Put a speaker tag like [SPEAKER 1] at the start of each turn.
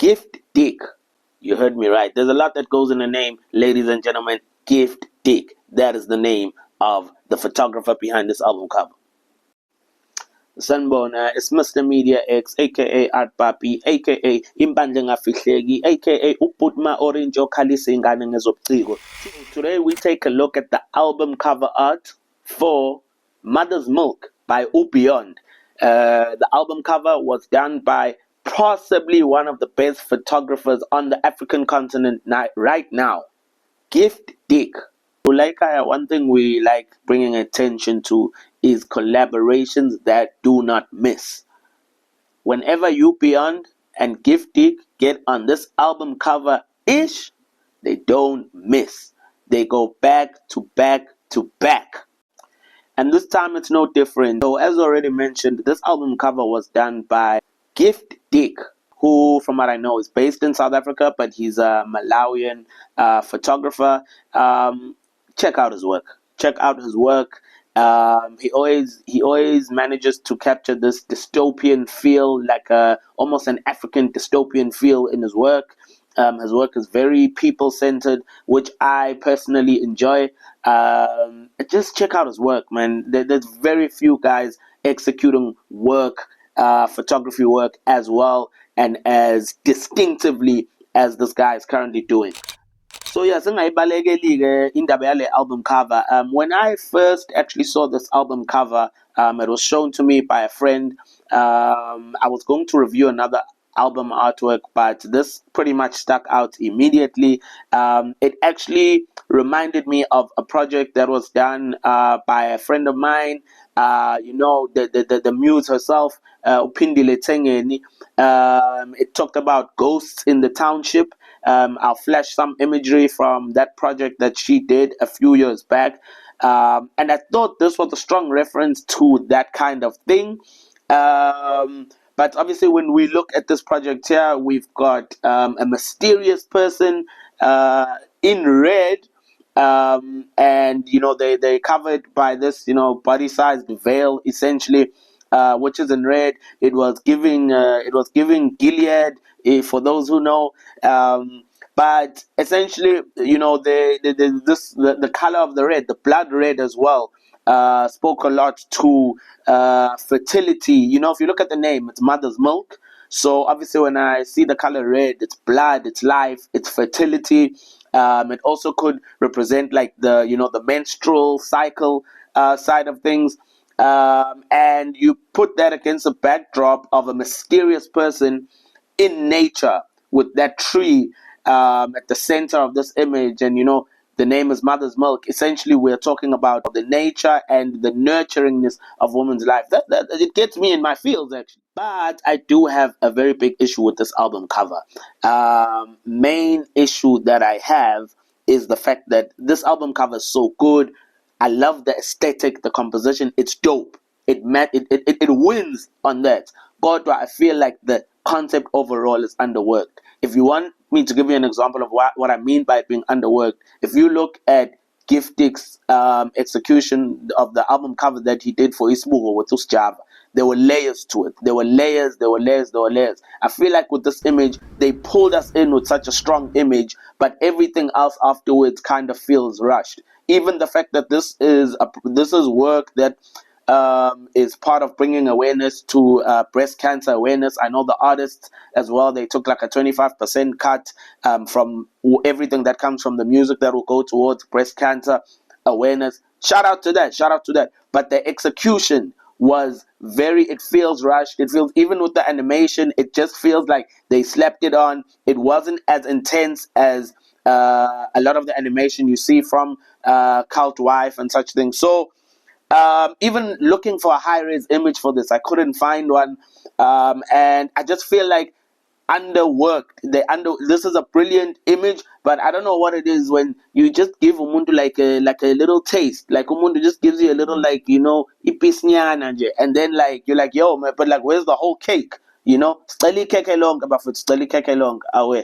[SPEAKER 1] Gift Dick. You heard me right. There's a lot that goes in the name, ladies and gentlemen. Gift Dick. That is the name of the photographer behind this album cover. Sanibona, it's Mr. Media X, aka Art Papi, aka Mpandla'Engafihleki, aka Uputma Orange Okhalisa Ingane Ngezobuciko. Today we take a look at the album cover art for Mother's Milk by uBeyond. The album cover was done by possibly one of the best photographers on the African continent right now, Gift Dick. One thing we like bringing attention to is collaborations that do not miss. Whenever uBeyond and Gift Dick get on this album cover ish, they don't miss. They go back to back to back. And this time it's no different. So as already mentioned, this album cover was done by Gift Dick, who from what I know is based in South Africa, but he's a Malawian photographer. Check out his work. Check out his work. He always manages to capture this dystopian feel, like almost an African dystopian feel in his work. His work is very people-centered, which I personally enjoy. Just check out his work, man. There's very few guys executing work, photography work as well and as distinctively as this guy is currently doing. So yeah, indaba yale album cover. When I first actually saw this album cover, it was shown to me by a friend. I was going to review another album artwork, but this pretty much stuck out immediately. It actually reminded me of a project that was done by a friend of mine. The muse herself, Mpandla'Engafihleki. It talked about ghosts in the township. I'll flash some imagery from that project that she did a few years back. And I thought this was a strong reference to that kind of thing. But obviously when we look at this project here, we've got a mysterious person in red. And they're covered by this body-sized veil essentially, which is in red. It was giving Gilead, for those who know. But essentially, the color of the red, the blood red as well, spoke a lot to fertility. If you look at the name, it's Mother's Milk. So obviously when I see the color red, it's blood, it's life, it's fertility. It also could represent like the menstrual cycle side of things. And you put that against a backdrop of a mysterious person in nature with that tree at the center of this image. And the name is Mother's Milk. Essentially we're talking about the nature and the nurturingness of woman's life. That it gets me in my feels actually. But I do have a very big issue with this album cover. Main issue that I have is the fact that this album cover is so good. I love the aesthetic, the composition. It's dope. It wins on that. But I feel like the concept overall is underworked. If you want me to give you an example of what I mean by it being underworked, if you look at Gift Dick's execution of the album cover that he did for Isbugo with Usjava, there were layers to it. There were layers. I feel like with this image, they pulled us in with such a strong image, but everything else afterwards kind of feels rushed. Even the fact that this is work that is part of bringing awareness to breast cancer awareness. I know the artists as well, they took like a 25% cut from everything that comes from the music that will go towards breast cancer awareness. Shout out to that. But the execution was it feels rushed. It feels, even with the animation, it just feels like they slapped it on. It wasn't as intense as a lot of the animation you see from Cult Wife and such things. So even looking for a high-res image for this, I couldn't find one. And I just feel like underworked. This is a brilliant image, but I don't know what it is when you just give umuntu like a little taste. Like umuntu just gives you a little ipisnyana nje, and then you're like, yo man, but where's the whole cake? Sicela ikhekhe lonke bafethu, sicela ikhekhe lonke awe.